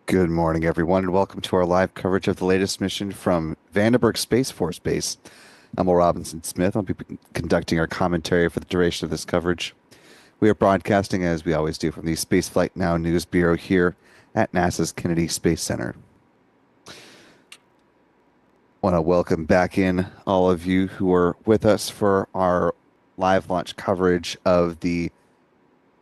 Good morning, everyone, and welcome to our live coverage of the latest mission from Vandenberg Space Force Base. I'm Will Robinson Smith. I'll be conducting our commentary for the duration of this coverage. We are broadcasting, as we always do, from the Spaceflight Now News Bureau here at NASA's Kennedy Space Center. Want to welcome back in all of you who are with us for our live launch coverage of the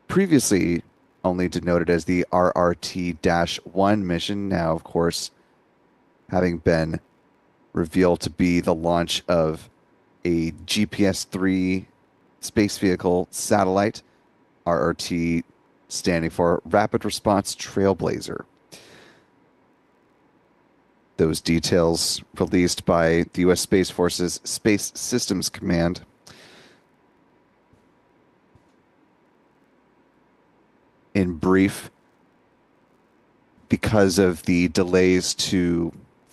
previously only denoted as the RRT-1 mission, now, of course, having been revealed to be the launch of a GPS-3 space vehicle satellite, RRT standing for Rapid Response Trailblazer. Those details released by the U.S. Space Force's Space Systems Command. In brief, because of the delays to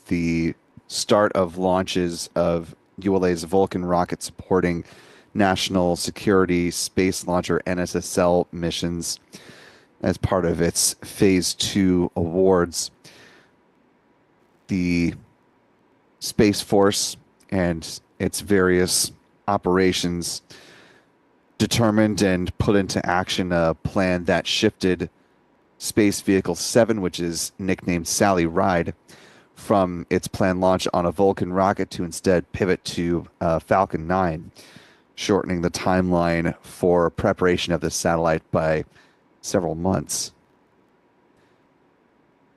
the start of launches of ULA's Vulcan rocket supporting National Security Space Launcher NSSL missions as part of its Phase 2 awards, the Space Force and its various operations determined and put into action a plan that shifted Space Vehicle 7, which is nicknamed Sally Ride, from its planned launch on a Vulcan rocket to instead pivot to Falcon 9, shortening the timeline for preparation of the satellite by several months.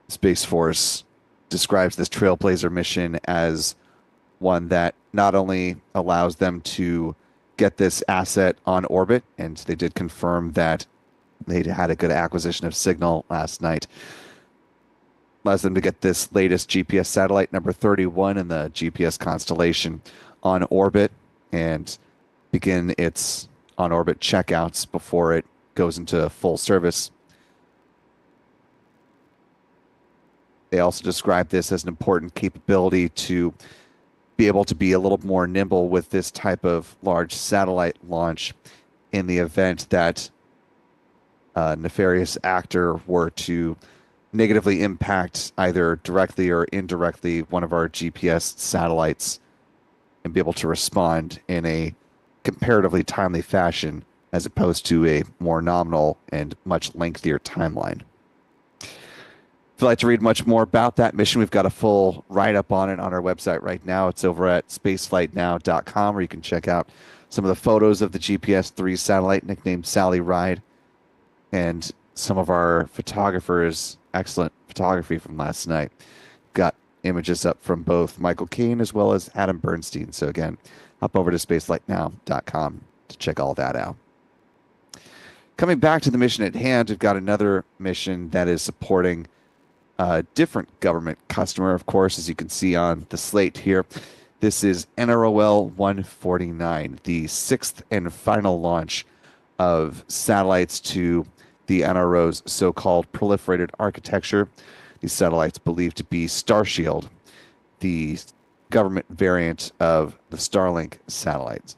Space Force describes this Trailblazer mission as one that not only allows them to get this asset on orbit, and they did confirm that they had a good acquisition of signal last night, allows them to get this latest GPS satellite, number 31 in the GPS constellation, on orbit and begin its on-orbit checkouts before it goes into full service. They also describe this as an important capability to be able to be a little more nimble with this type of large satellite launch in the event that a nefarious actor were to negatively impact either directly or indirectly one of our GPS satellites, and be able to respond in a comparatively timely fashion as opposed to a more nominal and much lengthier timeline. If you'd like to read much more about that mission, we've got a full write-up on it on our website right now. It's over at spaceflightnow.com, where you can check out some of the photos of the GPS-3 satellite nicknamed Sally Ride and some of our photographers' excellent photography from last night. Got images up from both Michael Caine as well as Adam Bernstein. So again, hop over to spaceflightnow.com to check all that out. Coming back to the mission at hand, we've got another mission that is supporting a different government customer, of course, as you can see on the slate here. This is NROL-149, the sixth and final launch of satellites to the NRO's so-called proliferated architecture. These satellites believed to be Starshield, the government variant of the Starlink satellites.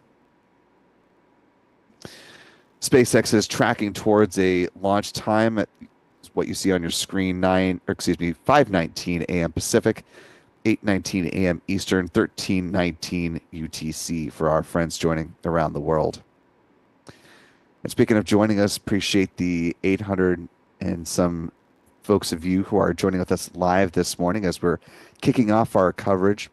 SpaceX is tracking towards a launch time at what you see on your screen, 5:19 a.m. Pacific, 8:19 a.m. Eastern, 13:19 UTC for our friends joining around the world. And speaking of joining us, appreciate the 800 and some folks of you who are joining with us live this morning as we're kicking off our coverage.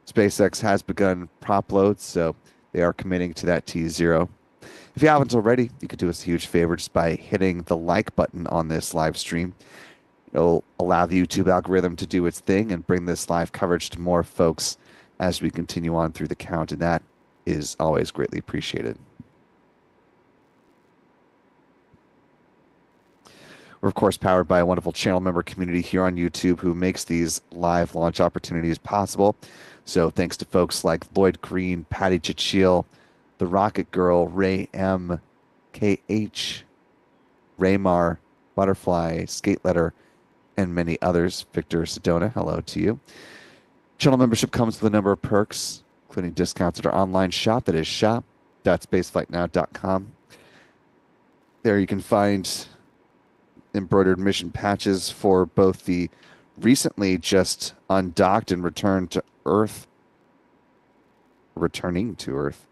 SpaceX has begun prop loads, so they are committing to that T0. If you haven't already, you could do us a huge favor just by hitting the like button on this live stream. It'll allow the YouTube algorithm to do its thing and bring this live coverage to more folks as we continue on through the count, and that is always greatly appreciated. We're, of course, powered by a wonderful channel member community here on YouTube who makes these live launch opportunities possible. So thanks to folks like Lloyd Green, Patty Chichil, The Rocket Girl, Ray M, KH, Raymar, Butterfly, Skate Letter, and many others. Victor Sedona, hello to you. Channel membership comes with a number of perks, including discounts at our online shop, that is shop.spaceflightnow.com. There you can find embroidered mission patches for both the recently just undocked and returned to Earth, returning to Earth,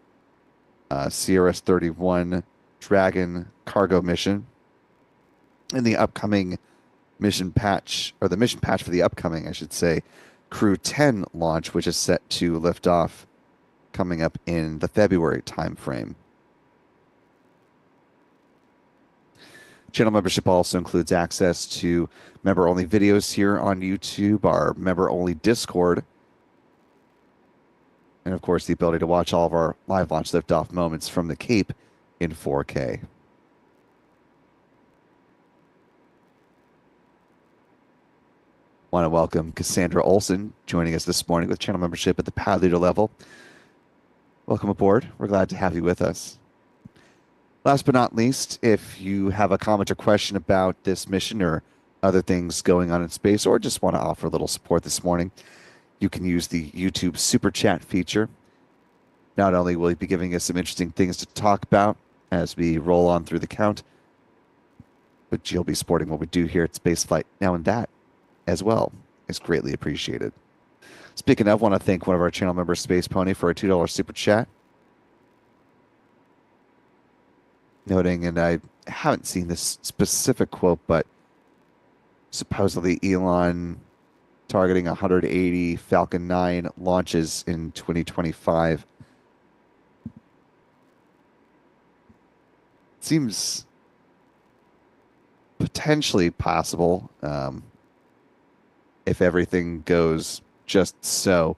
CRS-31 Dragon cargo mission, and the upcoming mission patch, or the mission patch for the upcoming, I should say, Crew 10 launch, which is set to lift off coming up in the February timeframe. Channel membership also includes access to member-only videos here on YouTube, our member-only Discord, and of course the ability to watch all of our live launch liftoff moments from the Cape in 4K. Want to welcome Cassandra Olson joining us this morning with channel membership at the pad leader level. Welcome aboard. We're glad to have you with us. Last but not least, if you have a comment or question about this mission or other things going on in space, or just want to offer a little support this morning, you can use the YouTube Super Chat feature. Not only will you be giving us some interesting things to talk about as we roll on through the count, but you'll be supporting what we do here at Spaceflight Now, and that as well is greatly appreciated. Speaking of, I want to thank one of our channel members, Space Pony, for a $2 Super Chat. Noting, and I haven't seen this specific quote, but supposedly Elon targeting 180 Falcon 9 launches in 2025. Seems potentially possible if everything goes just so.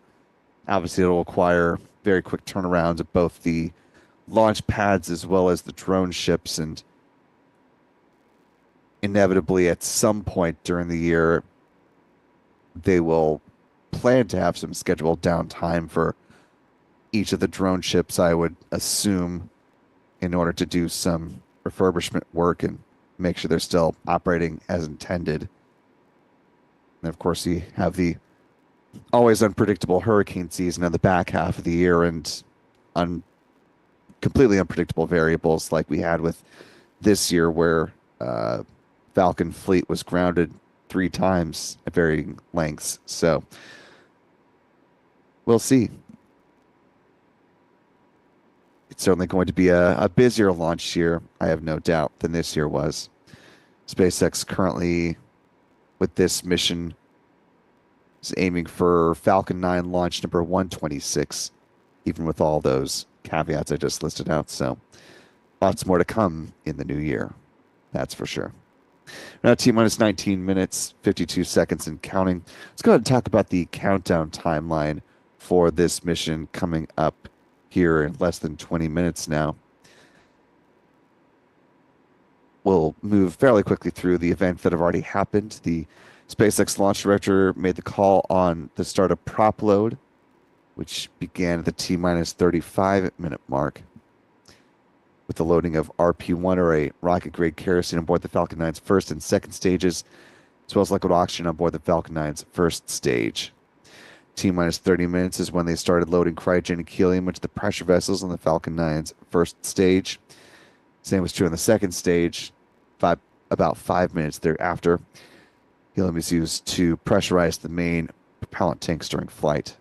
Obviously, it'll require very quick turnarounds of both the launch pads as well as the drone ships, and inevitably at some point during the year they will plan to have some scheduled downtime for each of the drone ships, I would assume, in order to do some refurbishment work and make sure they're still operating as intended. And of course, you have the always unpredictable hurricane season in the back half of the year, and completely unpredictable variables like we had with this year, where Falcon fleet was grounded 3 times at varying lengths. So we'll see. It's certainly going to be a busier launch year, I have no doubt, than this year was. SpaceX currently, with this mission, is aiming for Falcon 9 launch number 126, even with all those caveats I just listed out. So lots more to come in the new year, that's for sure. Now, T-minus 19 minutes, 52 seconds and counting. Let's go ahead and talk about the countdown timeline for this mission coming up here in less than 20 minutes now. We'll move fairly quickly through the events that have already happened. The SpaceX launch director made the call on the start of prop load, which began at the T-minus 35-minute mark, with the loading of RP-1, or a rocket-grade kerosene, on board the Falcon 9's first and second stages, as well as liquid oxygen on board the Falcon 9's first stage. T-minus 30 minutes is when they started loading cryogenic helium into the pressure vessels on the Falcon 9's first stage. Same was true on the second stage. About 5 minutes thereafter, helium is used to pressurize the main propellant tanks during flight.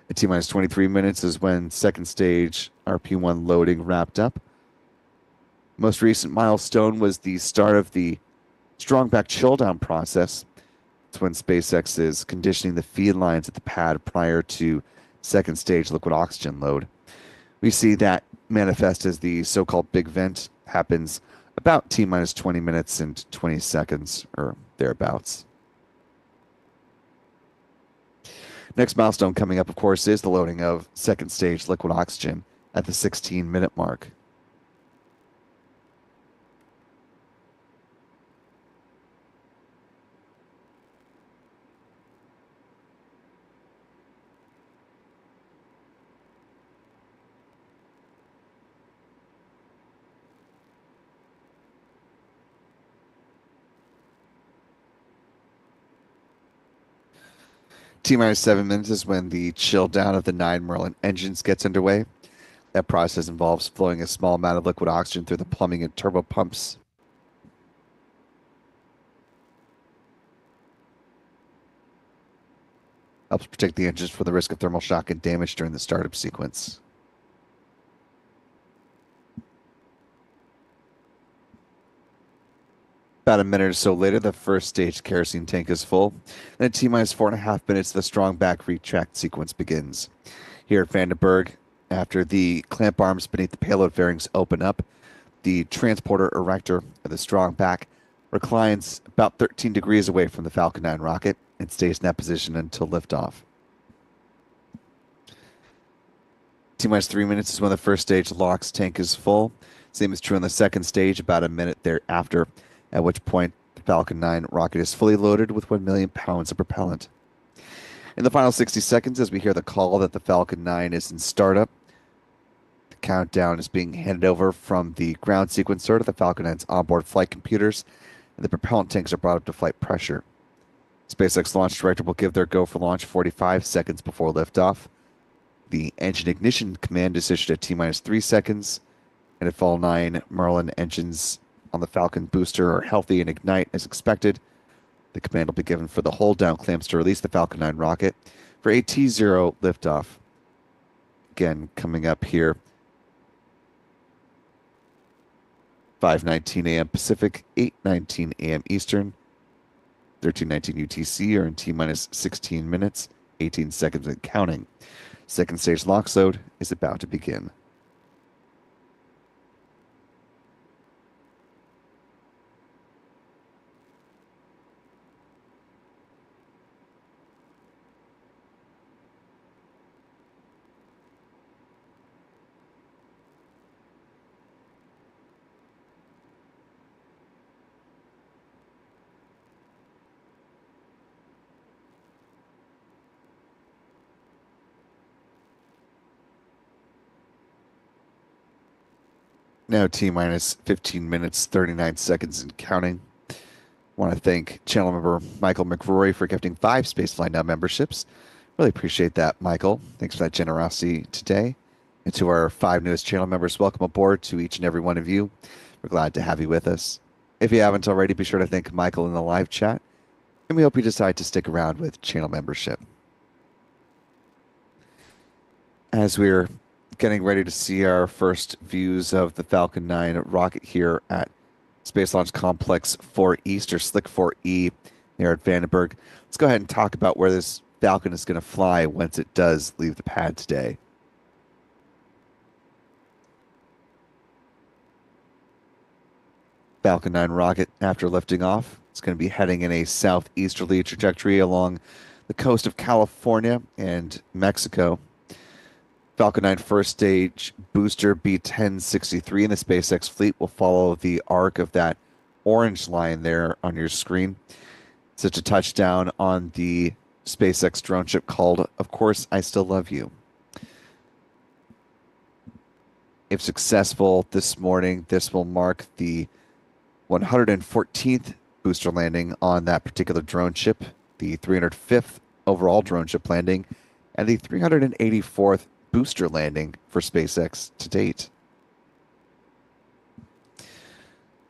At T-minus 23 minutes is when second stage RP-1 loading wrapped up. Most recent milestone was the start of the strong-back chill-down process. It's when SpaceX is conditioning the feed lines at the pad prior to second stage liquid oxygen load. We see that manifest as the so-called big vent happens about T-minus 20 minutes and 20 seconds, or thereabouts. Next milestone coming up, of course, is the loading of second stage liquid oxygen at the 16-minute mark. T-minus 7 minutes is when the chill down of the 9 Merlin engines gets underway. That process involves flowing a small amount of liquid oxygen through the plumbing and turbo pumps. Helps protect the engines from the risk of thermal shock and damage during the startup sequence. About a minute or so later, the first stage kerosene tank is full. And at T-minus 4.5 minutes, the strong back retract sequence begins. Here at Vandenberg, after the clamp arms beneath the payload fairings open up, the transporter erector, or the strong back, reclines about 13 degrees away from the Falcon 9 rocket and stays in that position until liftoff. T-minus 3 minutes is when the first stage LOX tank is full. Same is true on the second stage, about a minute thereafter, at which point the Falcon 9 rocket is fully loaded with 1 million pounds of propellant. In the final 60 seconds, as we hear the call that the Falcon 9 is in startup, the countdown is being handed over from the ground sequencer to the Falcon 9's onboard flight computers, and the propellant tanks are brought up to flight pressure. SpaceX launch director will give their go for launch 45 seconds before liftoff. The engine ignition command is issued at T-minus 3 seconds, and if all 9 Merlin engines on the Falcon booster are healthy and ignite as expected, the command will be given for the hold down clamps to release the Falcon 9 rocket for a T0 liftoff. Again, coming up here, 5:19 a.m. Pacific, 8:19 a.m. Eastern, 13:19 UTC, or in T-minus 16 minutes, 18 seconds and counting. Second stage LOX load is about to begin. Now T-minus 15 minutes, 39 seconds and counting. I want to thank channel member Michael McRory for gifting 5 Spacefly Now memberships. Really appreciate that, Michael. Thanks for that generosity today. And to our 5 newest channel members, welcome aboard to each and every one of you. We're glad to have you with us. If you haven't already, be sure to thank Michael in the live chat. And we hope you decide to stick around with channel membership. As we're getting ready to see our first views of the Falcon 9 rocket here at Space Launch Complex 4 East, or Slick 4E, here at Vandenberg. Let's go ahead and talk about where this Falcon is going to fly once it does leave the pad today. Falcon 9 rocket, after lifting off, it's going to be heading in a southeasterly trajectory along the coast of California and Mexico. Falcon 9 first stage booster B-1063 in the SpaceX fleet will follow the arc of that orange line there on your screen. Such a touchdown on the SpaceX drone ship called, of course, I Still Love You. If successful this morning, this will mark the 114th booster landing on that particular drone ship, the 305th overall drone ship landing, and the 384th booster landing for SpaceX to date.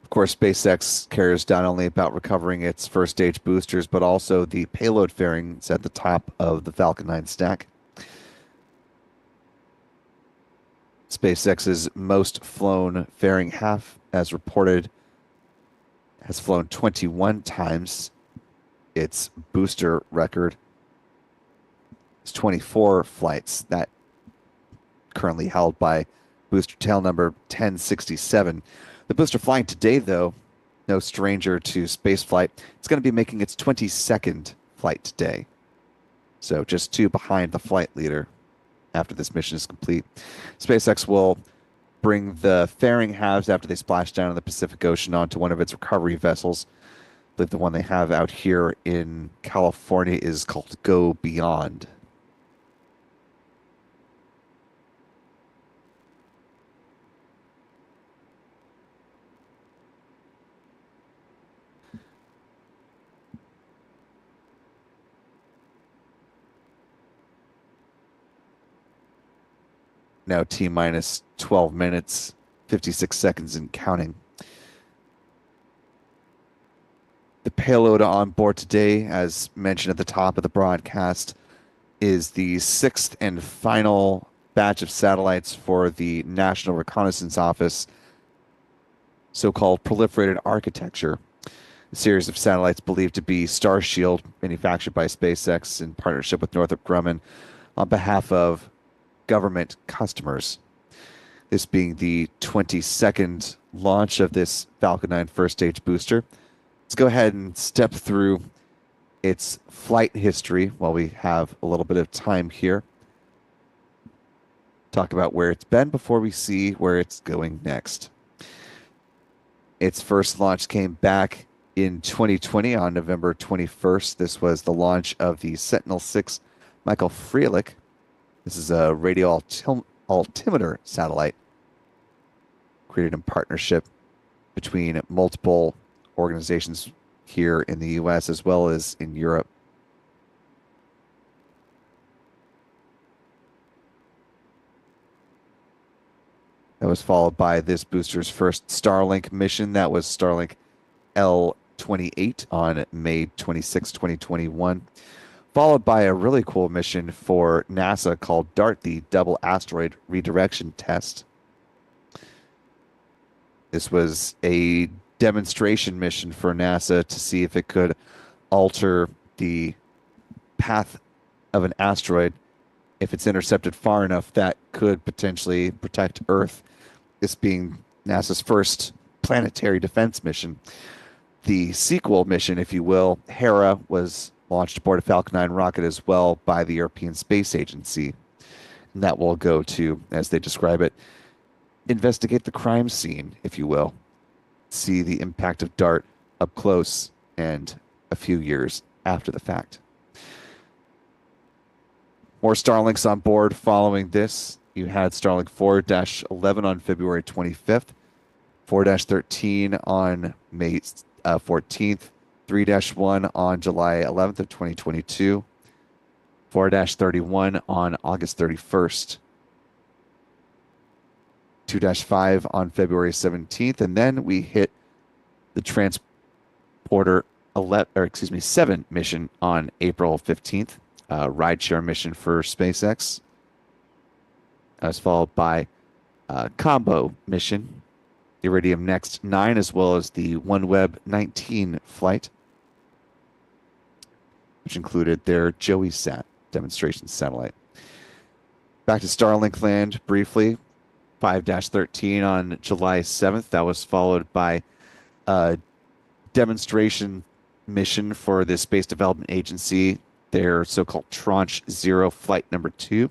Of course, SpaceX cares not only about recovering its first stage boosters, but also the payload fairings at the top of the Falcon 9 stack. SpaceX's most flown fairing half, as reported, has flown 21 times. Its booster record is 24 flights. That currently held by booster tail number 1067. The booster flying today, though, no stranger to spaceflight. It's going to be making its 22nd flight today. So just 2 behind the flight leader after this mission is complete. SpaceX will bring the fairing halves after they splash down in the Pacific Ocean onto one of its recovery vessels. I believe the one they have out here in California is called Go Beyond. Now T-minus 12 minutes, 56 seconds and counting. The payload on board today, as mentioned at the top of the broadcast, is the sixth and final batch of satellites for the National Reconnaissance Office, so-called proliferated architecture, a series of satellites believed to be Starshield, manufactured by SpaceX in partnership with Northrop Grumman on behalf of government customers. This being the 22nd launch of this Falcon 9 first stage booster. Let's go ahead and step through its flight history while we have a little bit of time here. Talk about where it's been before we see where it's going next. Its first launch came back in 2020 on November 21st. This was the launch of the Sentinel-6 Michael Freilich. This is a radio altimeter satellite created in partnership between multiple organizations here in the US as well as in Europe. That was followed by this booster's first Starlink mission. That was Starlink L28 on May 26, 2021. Followed by a really cool mission for NASA called DART, the Double Asteroid Redirection Test. This was a demonstration mission for NASA to see if it could alter the path of an asteroid if it's intercepted far enough that could potentially protect Earth. This being NASA's first planetary defense mission. The sequel mission, if you will, Hera, was launched aboard a Falcon 9 rocket as well by the European Space Agency. And that will go to, as they describe it, investigate the crime scene, if you will. See the impact of DART up close and a few years after the fact. More Starlinks on board following this. You had Starlink 4-11 on February 25th, 4-13 on May 14th, 3-1 on July 11th of 2022, 4-31 on August 31st, 2-5 on February 17th, and then we hit the Transporter 7 mission on April 15th, rideshare mission for SpaceX. That was followed by a combo mission, Iridium Next 9, as well as the OneWeb 19 flight, which included their JOEY-SAT demonstration satellite. Back to Starlink land briefly, 5-13 on July 7th. That was followed by a demonstration mission for the Space Development Agency, their so-called Tranche 0 flight number 2.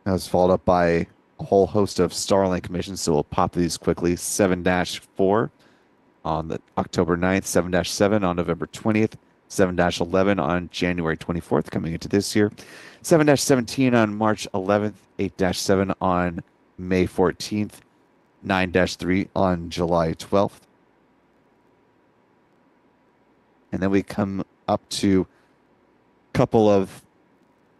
That was followed up by a whole host of Starlink missions, so we'll pop these quickly. 7-4 on the October 9th, 7-7 on November 20th, 7-11 on January 24th, coming into this year, 7-17 on March 11th, 8-7 on May 14th, 9-3 on July 12th. And then we come up to a couple of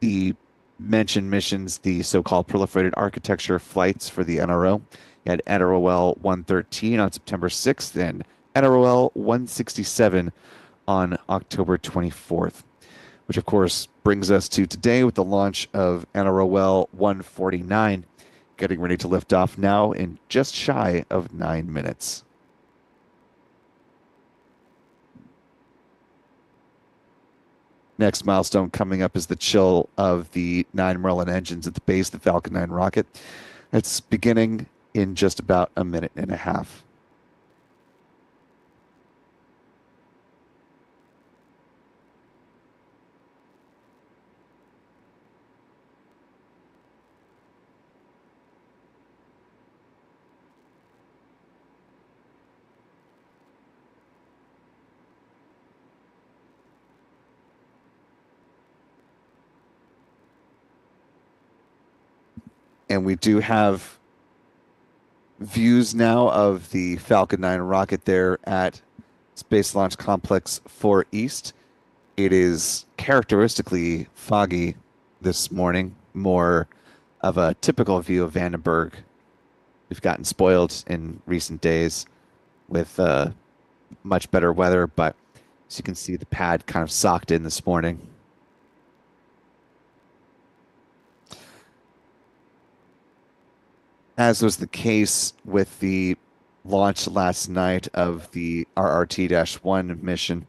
the mentioned missions, the so-called proliferated architecture flights for the NRO. You had NROL-113 on September 6th and NROL-167 on October 24th, which of course brings us to today with the launch of NROL-149, getting ready to lift off now in just shy of 9 minutes. Next milestone coming up is the chill of the 9 Merlin engines at the base of the Falcon 9 rocket. It's beginning in just about a minute and a half. And we do have views now of the Falcon 9 rocket there at Space Launch Complex 4 East. It is characteristically foggy this morning, more of a typical view of Vandenberg. We've gotten spoiled in recent days with much better weather, but So you can see the pad kind of socked in this morning. As was the case with the launch last night of the RRT-1 mission,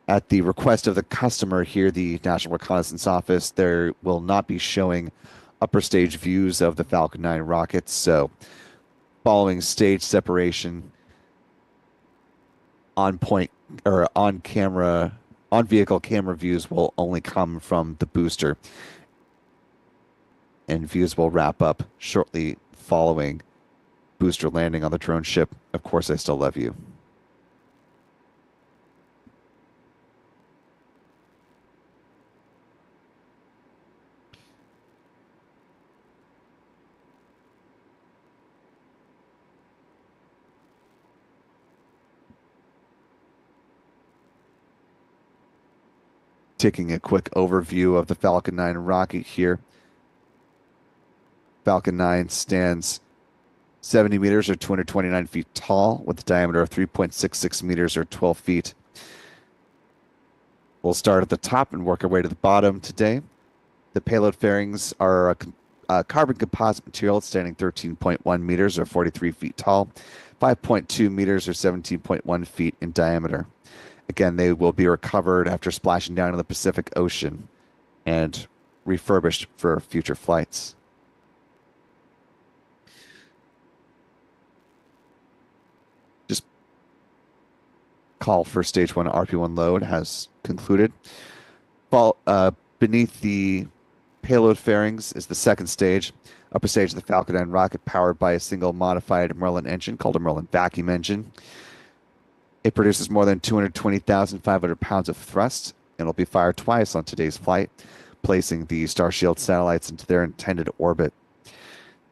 at the request of the customer here, the National Reconnaissance Office, there will not be showing upper stage views of the Falcon 9 rockets. So following stage separation, on point or on camera, on vehicle camera views will only come from the booster, and views will wrap up shortly following booster landing on the drone ship. Of course, I still love you. Taking a quick overview of the Falcon 9 rocket here. Falcon 9 stands 70 meters or 229 feet tall with a diameter of 3.66 meters or 12 feet. We'll start at the top and work our way to the bottom today. The payload fairings are a carbon composite material standing 13.1 meters or 43 feet tall, 5.2 meters or 17.1 feet in diameter. Again, they will be recovered after splashing down in the Pacific Ocean and refurbished for future flights. Just call for stage 1 RP1 load has concluded. Beneath the payload fairings is the second stage, upper stage of the Falcon 9 rocket, powered by a single modified Merlin engine called a Merlin vacuum engine. It produces more than 220,500 pounds of thrust, and will be fired twice on today's flight, placing the Starshield satellites into their intended orbit.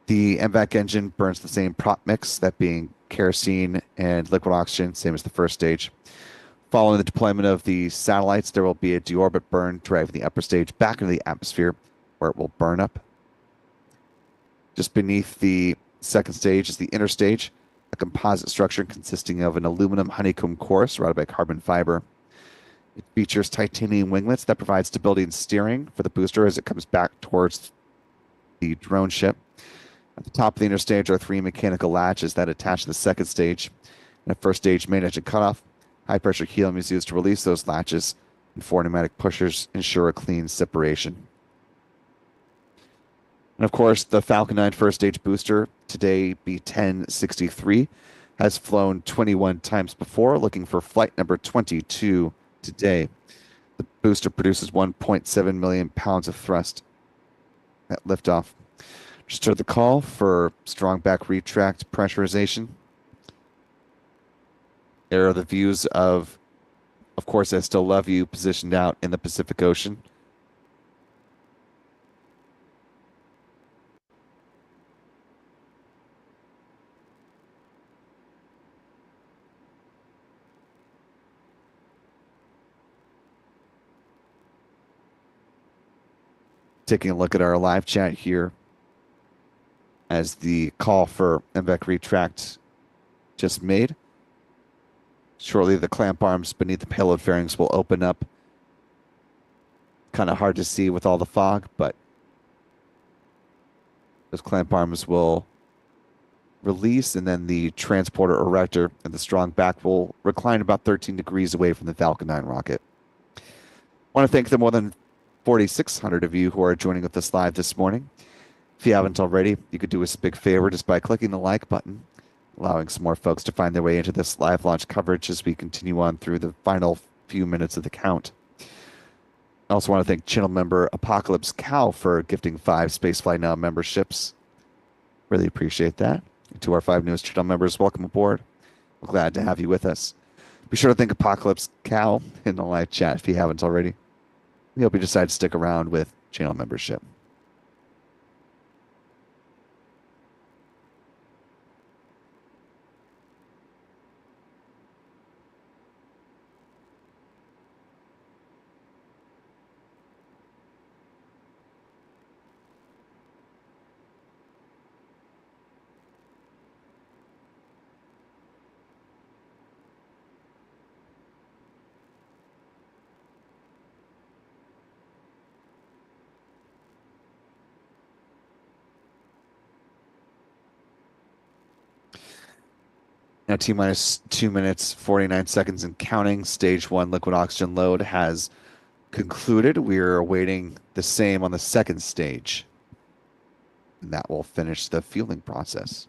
The MVAC engine burns the same prop mix, that being kerosene and liquid oxygen, same as the first stage. Following the deployment of the satellites, there will be a deorbit burn, driving the upper stage back into the atmosphere, where it will burn up. Just beneath the second stage is the inner stage, a composite structure consisting of an aluminum honeycomb core surrounded by carbon fiber. It features titanium winglets that provide stability and steering for the booster as it comes back towards the drone ship. At the top of the inner stage are 3 mechanical latches that attach to the second stage. In the first stage main engine cutoff, high pressure helium is used to release those latches, and 4 pneumatic pushers ensure a clean separation. And of course, the Falcon 9 first stage booster, today B-1063, has flown 21 times before, looking for flight number 22 today. The booster produces 1.7 million pounds of thrust at liftoff. Just heard the call for strong back retract pressurization. There are the views of course, I Still Love You, positioned out in the Pacific Ocean. Taking a look at our live chat here as the call for MVAC retract just made. Shortly, the clamp arms beneath the payload fairings will open up. Kind of hard to see with all the fog, but those clamp arms will release, and then the transporter erector and the strong back will recline about 13 degrees away from the Falcon 9 rocket. I want to thank the more than 4,600 of you who are joining with us live this morning. If you haven't already, you could do us a big favor just by clicking the like button, allowing some more folks to find their way into this live launch coverage as we continue on through the final few minutes of the count. I also want to thank channel member Apocalypse Cow for gifting 5 Spacefly Now memberships. Really appreciate that. And to our 5 newest channel members, welcome aboard. We're glad to have you with us. Be sure to thank Apocalypse Cow in the live chat if you haven't already. We hope you decide to stick around with channel membership. Now, T minus 2 minutes, 49 seconds and counting. Stage 1 liquid oxygen load has concluded. We're awaiting the same on the second stage. And that will finish the fueling process.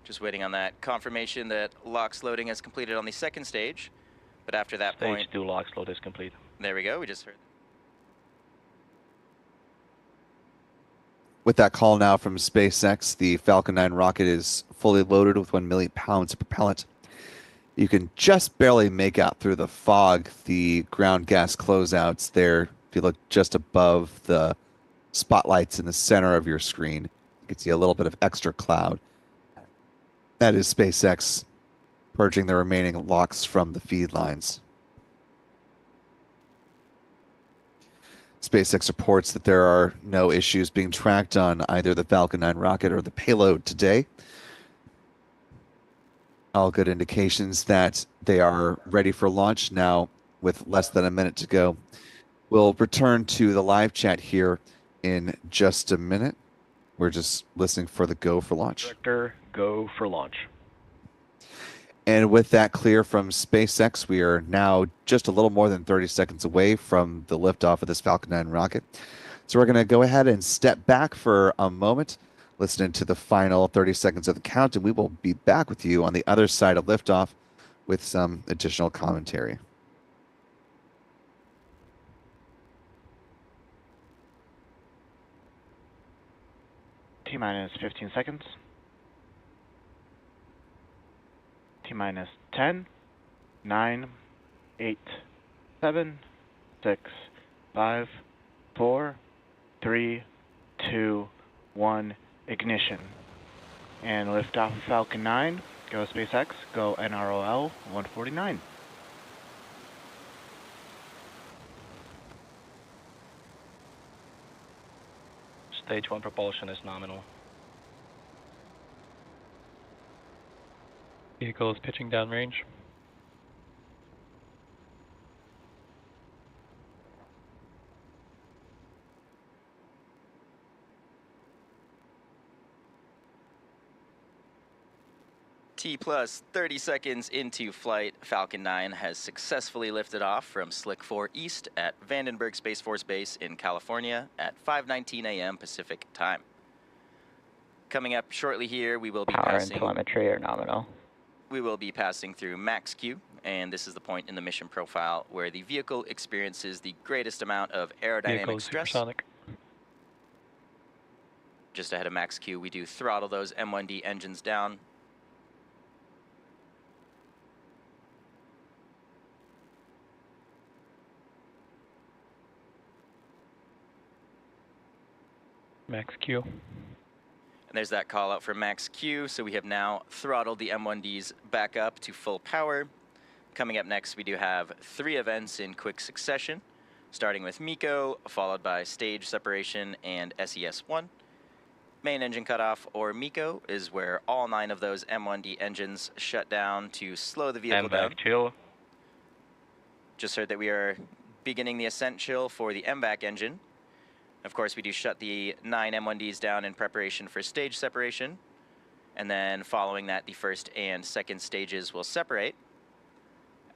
Just waiting on that confirmation that LOX loading has completed on the second stage. But after that Stage point... 2 LOX load is complete. There we go, we just heard. With that call now from SpaceX, the Falcon 9 rocket is fully loaded with 1 million pounds of propellant. You can just barely make out through the fog the ground gas closeouts there. If you look just above the spotlights in the center of your screen, you can see a little bit of extra cloud. That is SpaceX purging the remaining LOX from the feed lines. SpaceX reports that there are no issues being tracked on either the Falcon 9 rocket or the payload today. All good indications that they are ready for launch now with less than a minute to go. We'll return to the live chat here in just a minute. We're just listening for the go for launch. Director, go for launch. And with that clear from SpaceX, we are now just a little more than 30 seconds away from the liftoff of this Falcon 9 rocket. So we're going to go ahead and step back for a moment, listening to the final 30 seconds of the count, and we will be back with you on the other side of liftoff with some additional commentary. T minus 15 seconds. T minus 10, 9, 8, 7, 6, 5, 4, 3, 2, 1, ignition. And liftoff of Falcon 9. Go SpaceX, go NROL-149. Stage 1 propulsion is nominal. Vehicle is pitching downrange. T plus 30 seconds into flight, Falcon 9 has successfully lifted off from Slick 4 East at Vandenberg Space Force Base in California at 5:19 a.m. Pacific time. Coming up shortly here, we will be Power passing... and telemetry are nominal. We will be passing through max Q, and this is the point in the mission profile where the vehicle experiences the greatest amount of aerodynamic Vehicle is stress. supersonic. Just ahead of max Q, we do throttle those M1D engines down. Max Q. And there's that call out for max Q, so we have now throttled the M1Ds back up to full power. Coming up next, we do have 3 events in quick succession, starting with MECO, followed by stage separation and SES-1. Main engine cutoff, or MECO, is where all 9 of those M1D engines shut down to slow the vehicle down. MVAC chill. Just heard that we are beginning the ascent chill for the MVAC engine. Of course, we do shut the 9 M1Ds down in preparation for stage separation. And then following that, the first and second stages will separate.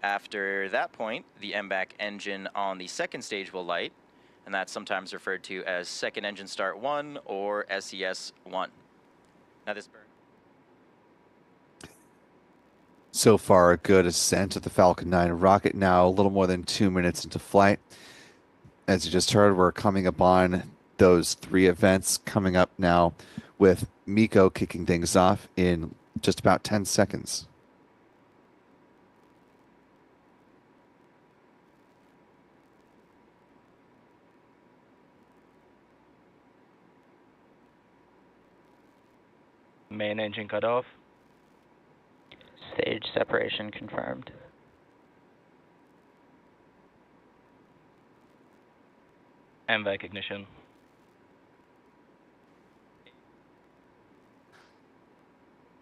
After that point, the MVAC engine on the second stage will light, and that's sometimes referred to as second engine start 1 or SES-1. Now this burn. So far, a good ascent of the Falcon 9 rocket, now a little more than 2 minutes into flight. As you just heard, we're coming upon those 3 events coming up now with MECO kicking things off in just about 10 seconds. Main engine cut off. Stage separation confirmed. MVAC ignition.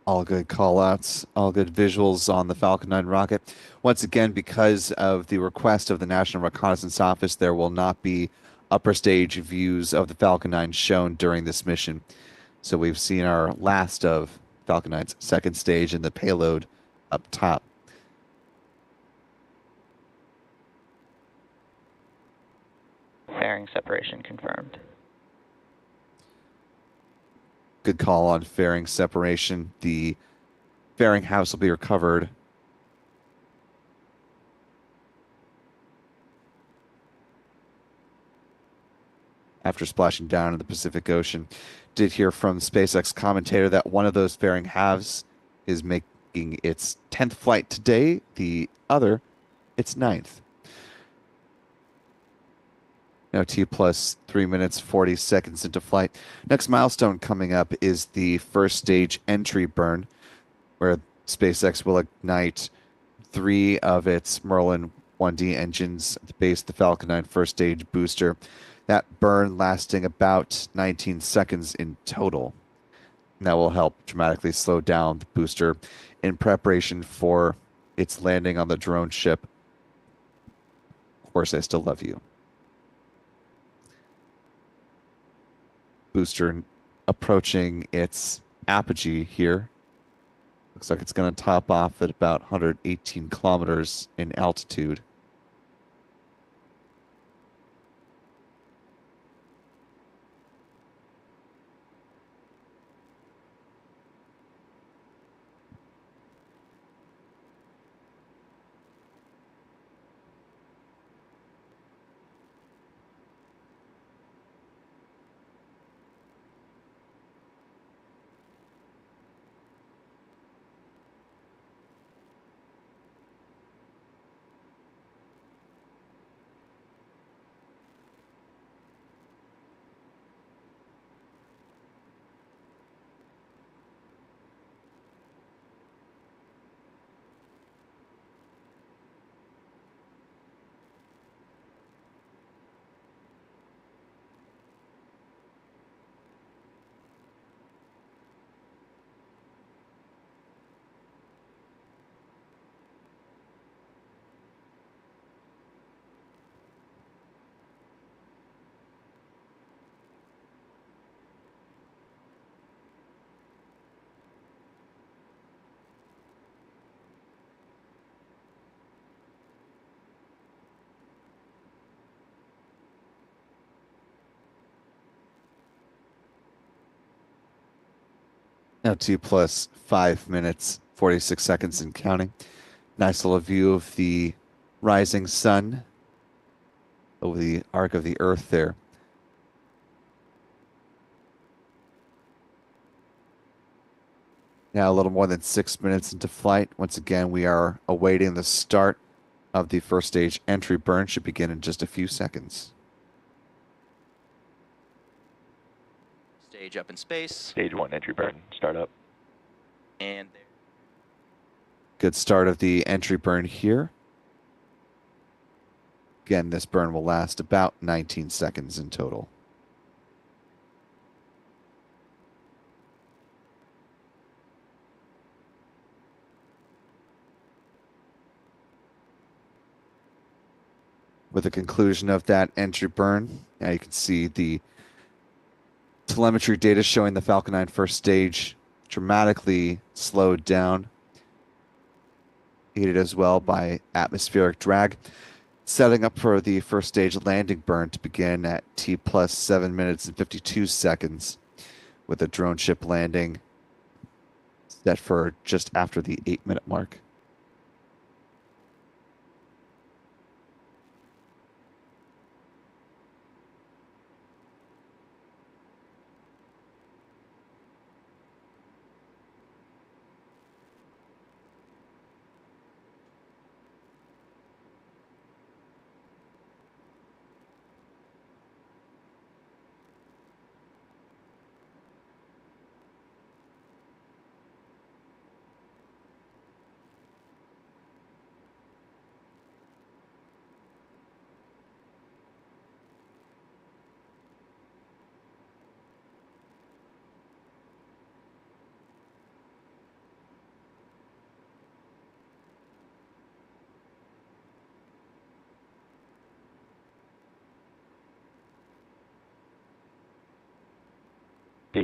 All good callouts, all good visuals on the Falcon 9 rocket. Once again, because of the request of the National Reconnaissance Office, there will not be upper stage views of the Falcon 9 shown during this mission. So we've seen our last of Falcon 9's second stage and the payload up top. Fairing separation confirmed. Good call on fairing separation. The fairing house will be recovered after splashing down in the Pacific Ocean. Did hear from SpaceX commentator that one of those fairing halves is making its 10th flight today, the other its 9th. Now T plus 3 minutes 40 seconds into flight. Next milestone coming up is the first stage entry burn, where SpaceX will ignite 3 of its Merlin 1D engines at the base of the Falcon 9 first stage booster. That burn lasting about 19 seconds in total. And that will help dramatically slow down the booster in preparation for its landing on the drone ship. Of course, I still love you. Booster approaching its apogee here. Looks like it's going to top off at about 118 kilometers in altitude. Now T plus 5 minutes, 46 seconds and counting. Nice little view of the rising sun over the arc of the Earth there. Now a little more than 6 minutes into flight. Once again, we are awaiting the start of the first stage entry burn. Should begin in just a few seconds. Stage up in space. Stage 1 entry burn. Start up. And there. Good start of the entry burn here. Again, this burn will last about 19 seconds in total. With the conclusion of that entry burn, now you can see the telemetry data showing the Falcon 9 first stage dramatically slowed down, aided as well by atmospheric drag, setting up for the first stage landing burn to begin at T plus 7 minutes and 52 seconds, with the drone ship landing set for just after the 8-minute mark.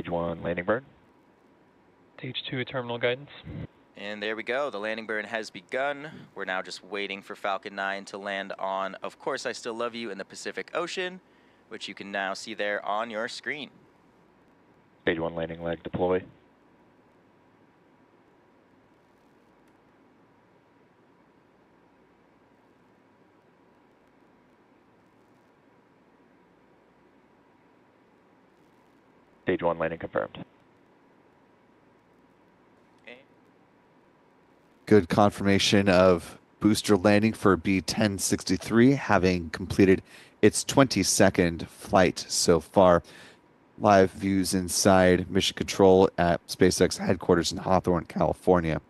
Stage 1 landing burn. Stage 2 terminal guidance. And there we go. The landing burn has begun. We're now just waiting for Falcon 9 to land on Of Course I Still Love You in the Pacific Ocean, which you can now see there on your screen. Stage 1 landing leg deploy. Stage 1 landing confirmed. Good confirmation of booster landing for B-1063, having completed its 22nd flight so far. Live views inside Mission Control at SpaceX headquarters in Hawthorne, California.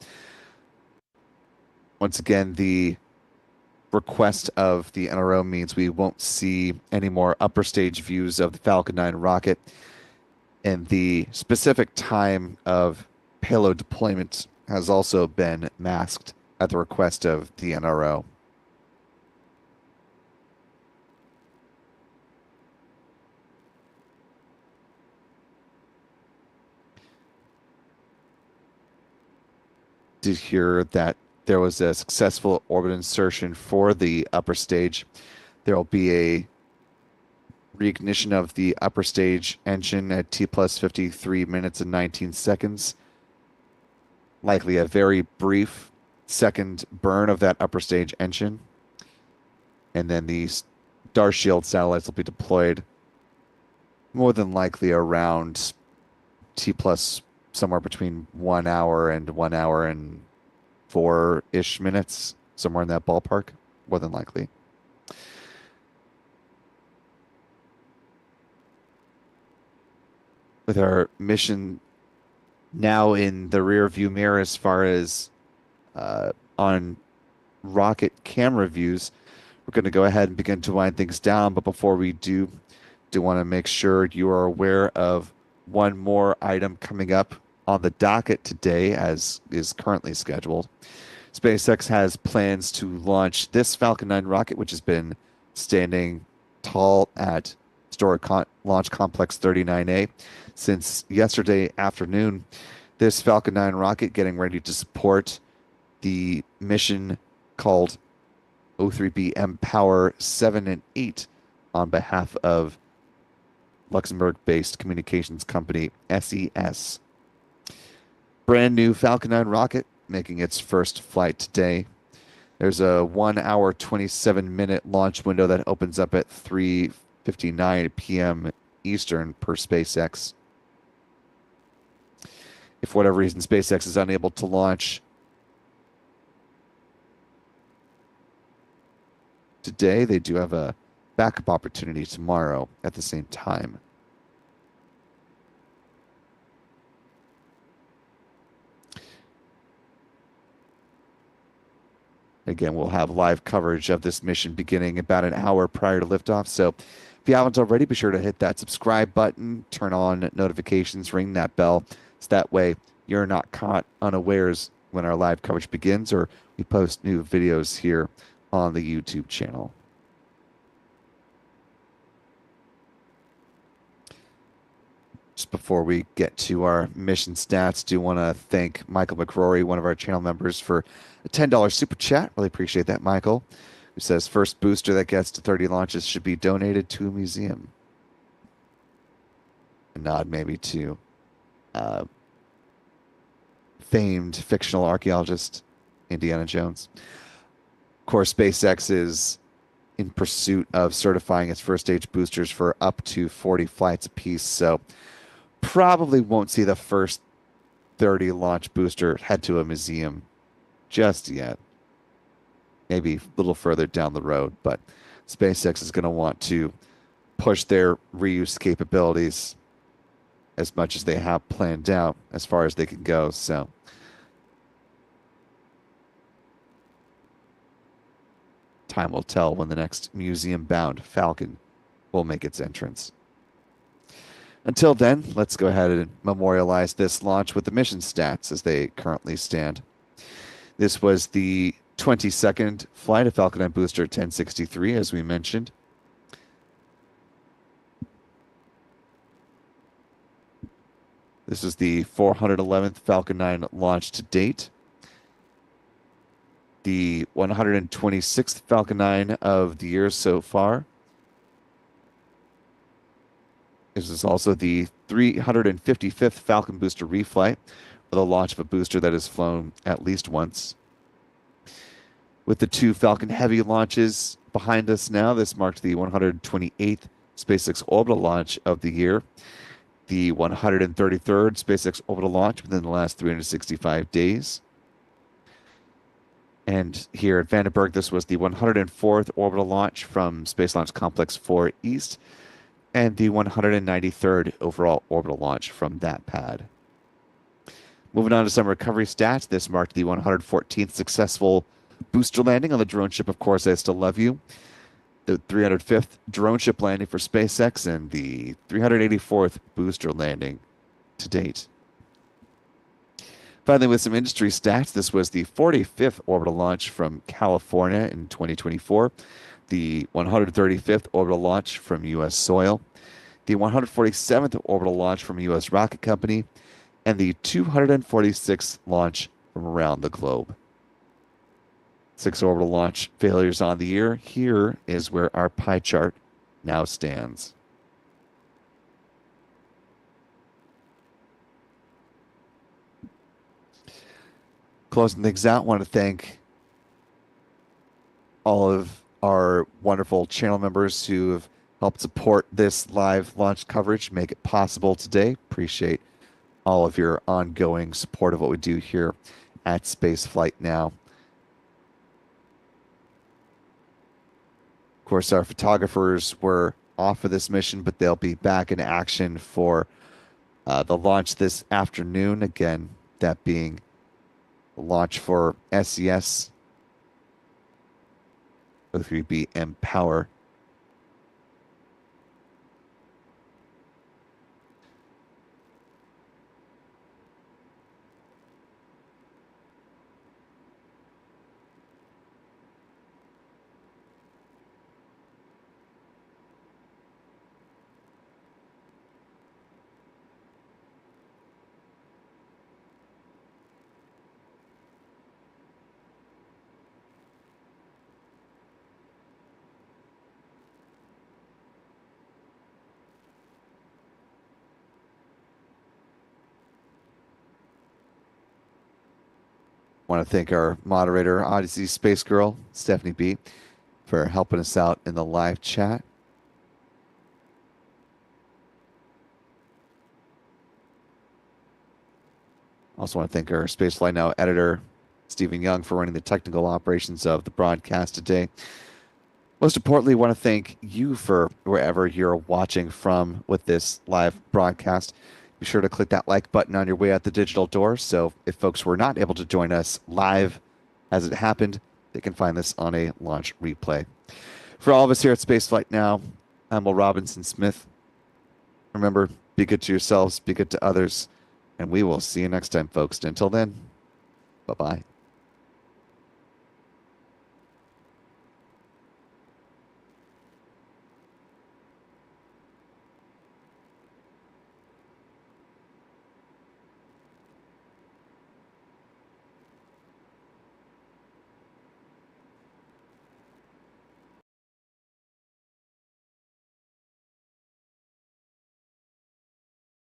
Once again, the request of the NRO means we won't see any more upper stage views of the Falcon 9 rocket, and the specific time of payload deployment has also been masked at the request of the NRO. Did hear that there was a successful orbit insertion for the upper stage. There will be a reignition of the upper stage engine at T plus 53 minutes and 19 seconds. Likely a very brief second burn of that upper stage engine. And then the Starshield satellites will be deployed more than likely around T plus somewhere between 1 hour and 1 hour and 4-ish minutes, somewhere in that ballpark, more than likely. With our mission now in the rear view mirror as far as on rocket camera views, we're going to go ahead and begin to wind things down. But before we do want to make sure you are aware of one more item coming up on the docket today, as is currently scheduled. SpaceX has plans to launch this Falcon 9 rocket, which has been standing tall at Historic Launch Complex 39A since yesterday afternoon. This Falcon 9 rocket getting ready to support the mission called O3B mPOWER 7 and 8 on behalf of Luxembourg-based communications company SES. Brand new Falcon 9 rocket making its first flight today. There's a 1 hour, 27-minute launch window that opens up at 3:59 p.m. Eastern per SpaceX. If for whatever reason SpaceX is unable to launch today, they do have a backup opportunity tomorrow at the same time. Again, we'll have live coverage of this mission beginning about an hour prior to liftoff. So if you haven't already, be sure to hit that subscribe button, turn on notifications, ring that bell. So that way you're not caught unawares when our live coverage begins or we post new videos here on the YouTube channel. Just before we get to our mission stats, do want to thank Michael McRory, one of our channel members, for a $10 super chat. Really appreciate that, Michael. Who says first booster that gets to 30 launches should be donated to a museum. A nod maybe to famed fictional archaeologist Indiana Jones. Of course, SpaceX is in pursuit of certifying its first stage boosters for up to 40 flights apiece. So probably won't see the first 30 launch booster head to a museum just yet. Maybe a little further down the road, but SpaceX is going to want to push their reuse capabilities as much as they have planned out as far as they can go. So time will tell when the next museum-bound Falcon will make its entrance. Until then, let's go ahead and memorialize this launch with the mission stats as they currently stand. This was the 22nd flight of Falcon 9 Booster 1063, as we mentioned. This is the 411th Falcon 9 launch to date. The 126th Falcon 9 of the year so far. This is also the 355th Falcon booster reflight, or the launch of a booster that has flown at least once. With the 2 Falcon Heavy launches behind us now, this marked the 128th SpaceX orbital launch of the year, the 133rd SpaceX orbital launch within the last 365 days. And here at Vandenberg, this was the 104th orbital launch from Space Launch Complex 4 East, and the 193rd overall orbital launch from that pad. Moving on to some recovery stats, this marked the 114th successful booster landing on the drone ship, Of Course I Still Love You, the 305th drone ship landing for SpaceX, and the 384th booster landing to date. Finally, with some industry stats, this was the 45th orbital launch from California in 2024, the 135th orbital launch from U.S. soil, the 147th orbital launch from U.S. rocket company, and the 246th launch from around the globe. 6 orbital launch failures on the year. Here is where our pie chart now stands. Closing things out, I want to thank all of our wonderful channel members who have helped support this live launch coverage, make it possible today. Appreciate all of your ongoing support of what we do here at Spaceflight Now. Of course, our photographers were off for this mission, but they'll be back in action for the launch this afternoon. Again, that being the launch for SES O3B Empower. I want to thank our moderator, Odyssey Space Girl, Stephanie B, for helping us out in the live chat. Also want to thank our Spaceflight Now editor, Stephen Young, for running the technical operations of the broadcast today. Most importantly, I want to thank you for wherever you're watching from with this live broadcast. Be sure to click that like button on your way out the digital door, so if folks were not able to join us live as it happened, they can find this on a launch replay. For all of us here at Spaceflight Now, I'm Will Robinson Smith. Remember, be good to yourselves, be good to others, and we will see you next time, folks. Until then, bye-bye.